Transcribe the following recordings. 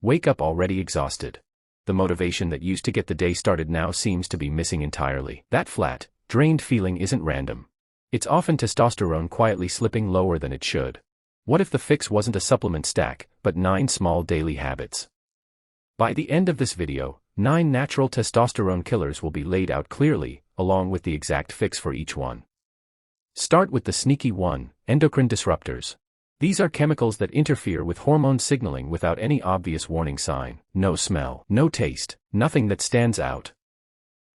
Wake up already exhausted. The motivation that used to get the day started now seems to be missing entirely. That flat, drained feeling isn't random. It's often testosterone quietly slipping lower than it should. What if the fix wasn't a supplement stack, but 9 small daily habits? By the end of this video, 9 natural testosterone killers will be laid out clearly, along with the exact fix for each one. Start with the sneaky one, endocrine disruptors. These are chemicals that interfere with hormone signaling without any obvious warning sign. No smell, no taste, nothing that stands out.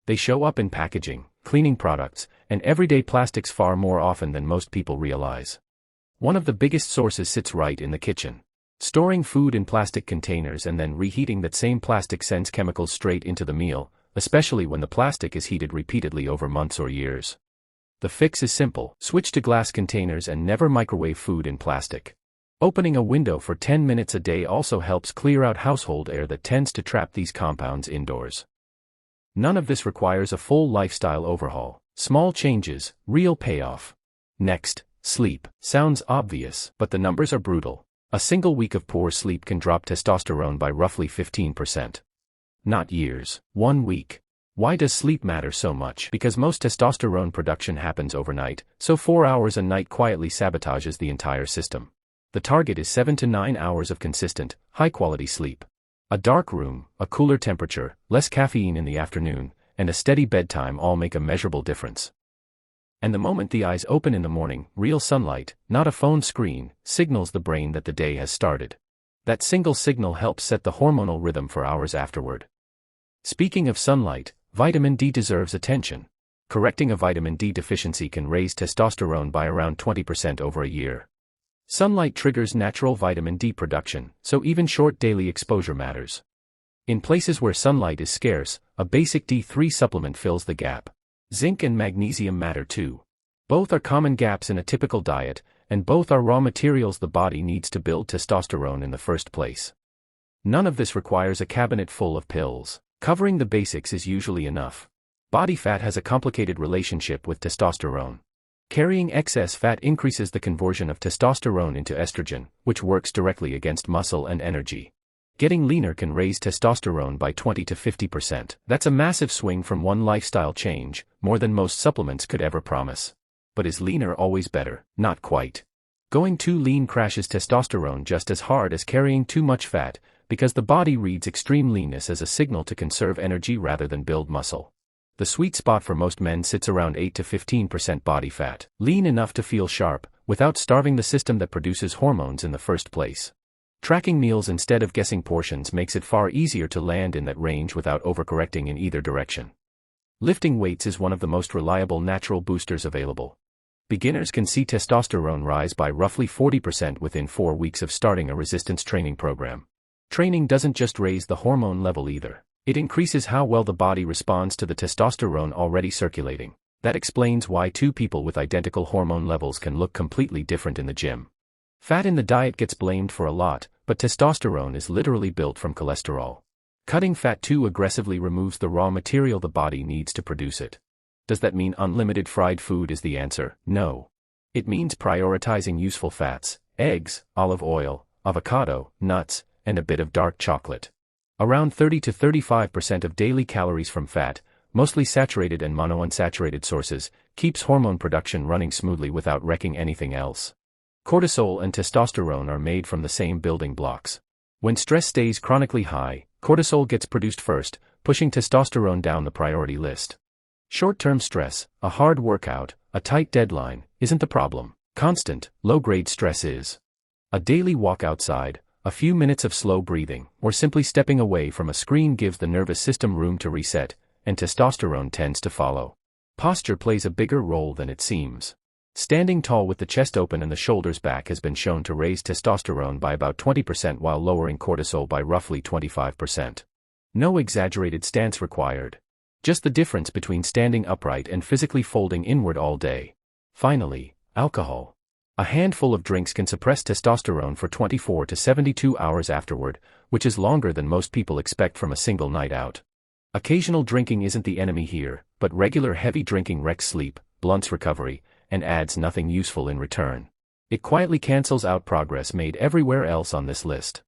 They show up in packaging, cleaning products, and everyday plastics far more often than most people realize. One of the biggest sources sits right in the kitchen. Storing food in plastic containers and then reheating that same plastic sends chemicals straight into the meal, especially when the plastic is heated repeatedly over months or years. The fix is simple: switch to glass containers and never microwave food in plastic. Opening a window for 10 minutes a day also helps clear out household air that tends to trap these compounds indoors. None of this requires a full lifestyle overhaul. Small changes, real payoff. Next, sleep. Sounds obvious, but the numbers are brutal. A single week of poor sleep can drop testosterone by roughly 15%. Not years, 1 week. Why does sleep matter so much? Because most testosterone production happens overnight, so 4 hours a night quietly sabotages the entire system. The target is 7 to 9 hours of consistent, high-quality sleep. A dark room, a cooler temperature, less caffeine in the afternoon, and a steady bedtime all make a measurable difference. And the moment the eyes open in the morning, real sunlight, not a phone screen, signals the brain that the day has started. That single signal helps set the hormonal rhythm for hours afterward. Speaking of sunlight, vitamin D deserves attention. Correcting a vitamin D deficiency can raise testosterone by around 20% over a year. Sunlight triggers natural vitamin D production, so even short daily exposure matters. In places where sunlight is scarce, a basic D3 supplement fills the gap. Zinc and magnesium matter too. Both are common gaps in a typical diet, and both are raw materials the body needs to build testosterone in the first place. None of this requires a cabinet full of pills. Covering the basics is usually enough. Body fat has a complicated relationship with testosterone. Carrying excess fat increases the conversion of testosterone into estrogen, which works directly against muscle and energy. Getting leaner can raise testosterone by 20 to 50%. That's a massive swing from one lifestyle change, more than most supplements could ever promise. But is leaner always better? Not quite. Going too lean crashes testosterone just as hard as carrying too much fat, because the body reads extreme leanness as a signal to conserve energy rather than build muscle. The sweet spot for most men sits around 8 to 15% body fat, lean enough to feel sharp, without starving the system that produces hormones in the first place. Tracking meals instead of guessing portions makes it far easier to land in that range without overcorrecting in either direction. Lifting weights is one of the most reliable natural boosters available. Beginners can see testosterone rise by roughly 40% within 4 weeks of starting a resistance training program. Training doesn't just raise the hormone level either. It increases how well the body responds to the testosterone already circulating. That explains why 2 people with identical hormone levels can look completely different in the gym. Fat in the diet gets blamed for a lot, but testosterone is literally built from cholesterol. Cutting fat too aggressively removes the raw material the body needs to produce it. Does that mean unlimited fried food is the answer? No. It means prioritizing useful fats: eggs, olive oil, avocado, nuts, and a bit of dark chocolate. Around 30 to 35% of daily calories from fat, mostly saturated and monounsaturated sources, keeps hormone production running smoothly without wrecking anything else. Cortisol and testosterone are made from the same building blocks. When stress stays chronically high, cortisol gets produced first, pushing testosterone down the priority list. Short-term stress, a hard workout, a tight deadline, isn't the problem. Constant, low-grade stress is. A daily walk outside, a few minutes of slow breathing, or simply stepping away from a screen gives the nervous system room to reset, and testosterone tends to follow. Posture plays a bigger role than it seems. Standing tall with the chest open and the shoulders back has been shown to raise testosterone by about 20% while lowering cortisol by roughly 25%. No exaggerated stance required. Just the difference between standing upright and physically folding inward all day. Finally, alcohol. A handful of drinks can suppress testosterone for 24 to 72 hours afterward, which is longer than most people expect from a single night out. Occasional drinking isn't the enemy here, but regular heavy drinking wrecks sleep, blunts recovery, and adds nothing useful in return. It quietly cancels out progress made everywhere else on this list.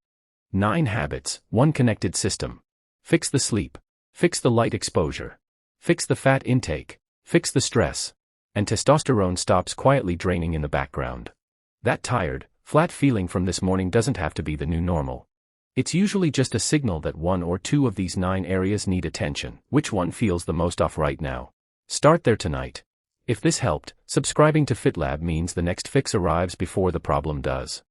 9 habits, 1 connected system. Fix the sleep. Fix the light exposure. Fix the fat intake. Fix the stress. And testosterone stops quietly draining in the background. That tired, flat feeling from this morning doesn't have to be the new normal. It's usually just a signal that 1 or 2 of these 9 areas need attention. Which one feels the most off right now? Start there tonight. If this helped, subscribing to FitLab means the next fix arrives before the problem does.